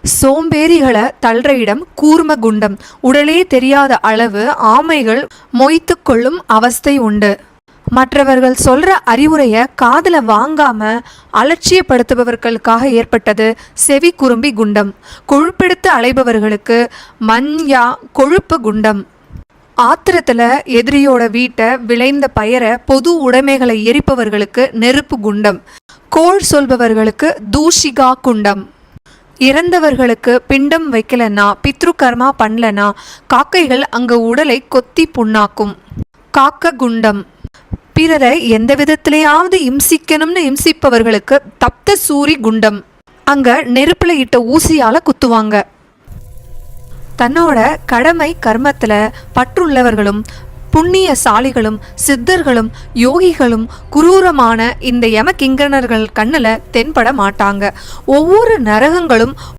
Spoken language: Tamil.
சோம்பேறிகளை தள்ளுற இடம் கூர்ம குண்டம். உடலே தெரியாத அளவு ஆமைகள் மொய்த்து கொள்ளும் அவஸ்தை உண்டு. மற்றவர்கள் சொல்ற அறிவுரைய காதுல வாங்காம அலட்சியப்படுத்துபவர்களுக்காக ஏற்பட்டது செவி குறும்பி குண்டம். கொழுப்பெடுத்து அலைபவர்களுக்கு மஞ்சா கொழுப்பு குண்டம். ஆத்திரத்துல எதிரியோட வீட்டை, விளைந்த பயிரை, பொது உடைமைகளை எரிப்பவர்களுக்கு நெருப்பு குண்டம். கோள் சொல்பவர்களுக்கு தூஷிகா குண்டம். இறந்தவர்களுக்கு பிண்டம் வைக்கலன்னா, பித்ரு கர்மா பண்ணலனா காக்கைகள் அங்க உடலை கொத்தி புண்ணாக்கும். காக்க குண்டம். பிறரை எந்த விதத்திலேயாவது இம்சிக்கணும்னு இம்சிப்பவர்களுக்கு தப்த சூரி குண்டம். அங்க நெருப்புல இட்ட ஊசியால குத்துவாங்க. தன்னோட கடமை கர்மத்துல பற்றுள்ளவர்களும் புண்ணியசாலிகளும் சித்தர்களும் யோகிகளும் குரூரமான இந்த யம கிங்கணர்கள் கண்ணுல தென்பட மாட்டாங்க. ஒவ்வொரு நரகங்களும்